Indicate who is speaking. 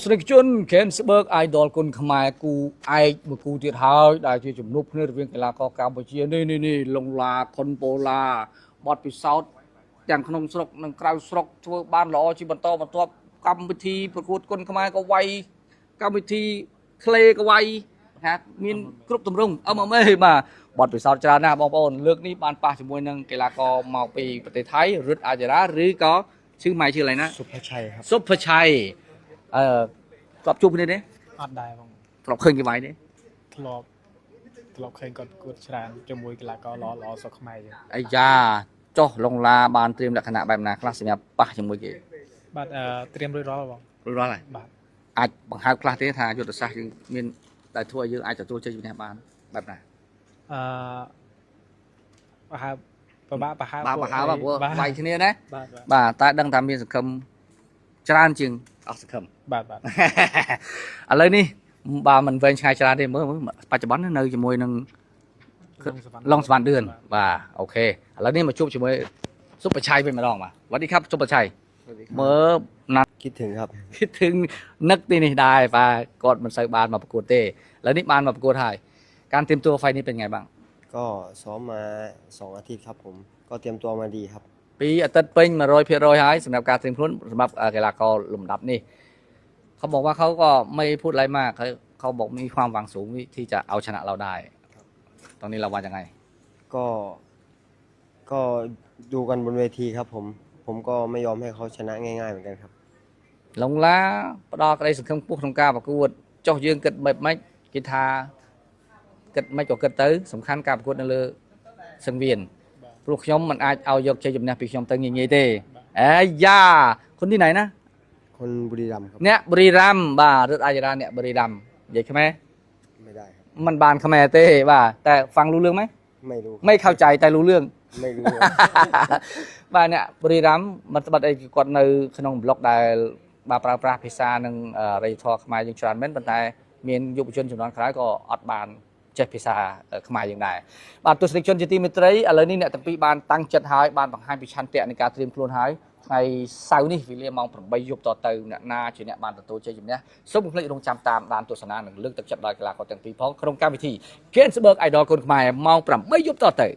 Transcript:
Speaker 1: ស្និកជនខេនស្បើក idol គុនខ្មែរគូឯកមួយគូទៀតហើយដែលជាជំនួបគ្នារវាងកីឡាករកម្ពុជានេះលងឡាខុនប៉ូឡាបតពិសោធន៍ទាំងក្នុងស្រុកនិងក្រៅស្រុកធ្វើបានល្អជាបន្តបន្ទាប់កម្មវិធីប្រកួតគុនខ្មែរក៏វាយកម្មវិធីក្លេក៏វាយថាមានគ្រប់ទម្រង់MMA បាទបតពិសោធន៍ច្រើនណាស់បងប្អូនលើកនេះបានប៉ះជាមួយនឹងកីឡាករមកពីប្រទេសថៃរឹតអាចារ៉ាឬក៏ឈឺម៉ៃឈឺอะไรណា
Speaker 2: សុភชัยครับ
Speaker 1: សុភชัยធ្លាប់ជួបគ្នាទេ
Speaker 2: អត់ដែរបង
Speaker 1: ធ្លាប់ឃើញគេវាយទេ
Speaker 2: ធ្លាប់ឃើញគាត់គួតច្រើនជាមួយកីឡាករល្អស្រុកខ្មែរយើង
Speaker 1: អាយ៉ាចុះឡុងឡាបានត្រៀមលក្ខណៈបែបណាខ្លះសម្រាប់ប៉ះជាមួយគេ
Speaker 2: បាទត្រៀមរួចរាល់បង
Speaker 1: រួចរាល់ហើយ
Speaker 2: បាទ
Speaker 1: អាចបង្ហើបខ្លះទេថាយុទ្ធសាស្ត្រយើងមានតែធ្វើឲ្យយើងអាចទទួលជ័យជំនះបានបែបណា
Speaker 2: បង្ហើបប្រហែល
Speaker 1: បង្ហើបព្រោះវាយគ្នាណា
Speaker 2: បាទ
Speaker 1: តែដឹងថាមានសង្ឃឹមច្រើនជាងអស់សង្ឃឹម
Speaker 2: បាទ
Speaker 1: ឥឡូវនេះបើមិនវែងឆ្ងាយច្រើនទេមើលបច្ចុប្បន្ននៅជាមួយនឹងឡុងសវណ្ណឌឿនបាទអូខេឥឡូវនេះមកជួបជាមួយសុភชัยវិញម្ដងបាទសวัสดีครับសុភชัยមើលណាត់
Speaker 2: คิดถึงครับ
Speaker 1: คิดถึงនឹកទីនេះដែរបាទគាត់មិនសូវបានមកប្រកួតទេឥឡូវនេះបានមកប្រកួតហើយការเตรียมตัวไฟนี้เป็นไงบ้าง
Speaker 2: ก็ซ้อมมา2 อาทิตย์ครับผมก็เตรียมตัวมาดีครับ
Speaker 1: ពីអាទិត្យពេញ 100% ហើយសម្រាប់ការត្រៀមខ្លួនសម្រាប់កីឡាករលំដាប់នេះเขาบอกว่าเขาก็ไม่พูดอะไรมากเขาบอกมีความหวังสูงที่จะเอาชนะเราได้ตอนนี้เราว่ายังไง
Speaker 2: ก็ดูกันบนเวทีครับผมก็ไม่ยอมให้เขาชนะง่ายๆเหมือนกันครับ
Speaker 1: ឡុងឡាផ្ដល់ក្តីសង្ឃឹមខ្ពស់ក្នុងការប្រកួតចុះយើងគិតបែបម៉េចគេថាគិតមិនក៏គិតទៅសំខាន់ការប្រកួតនៅលើសង្វៀនព្រោះខ្ញុំមិនអាចឲ្យយកជ័យជំនះពីខ្ញុំទៅងាយៗទេអាយ៉ាคนที่ไหนนะ
Speaker 2: คนบุรีรัมย์ครับ
Speaker 1: អ្នកบุรีรัมย์បាទរឹតអាចារ្យអ្នកបុរីรัมย์និយាយខ្មែរ
Speaker 2: ไม่ได้ครับ
Speaker 1: มันបានខ្មែរទេបាទតែฟังรู้เรื่องไหม
Speaker 2: ไม่รู้
Speaker 1: ไม่เข้าใจแต่รู้เรื่อง
Speaker 2: ไม่รู้
Speaker 1: បាទអ្នកបុរីรัมย์មិនស្បិតអីគាត់នៅក្នុងប្លុកដែលបាទប្រើប្រាស់ភាសានិងរៃធរខ្មែរយើងច្រើនមែនប៉ុន្តែមានយុវជនជំនាន់ក្រោយក៏អត់បានចេះភាសាខ្មែរយើងដែរបាទទស្សនិកជនជាទីមេត្រីឥឡូវនេះអ្នកទាំងពីរបានតាំងចិត្តហើយបានបង្ហាញពីឆន្ទៈនៃការត្រៀមខ្លួនហើយថ្ងៃសៅរ៍នេះវេលាម៉ោង 8 យប់តទៅអ្នកណាជាអ្នកបានទទួលជ័យជំនះសូមកុំភ្លេចរងចាំតាមដានទស្សនានិងលើកទឹកចិត្តដល់កីឡាករទាំងពីរផងក្នុងកម្មវិធី Gensburg Idol គុនខ្មែរម៉ោង 8 យប់តទៅ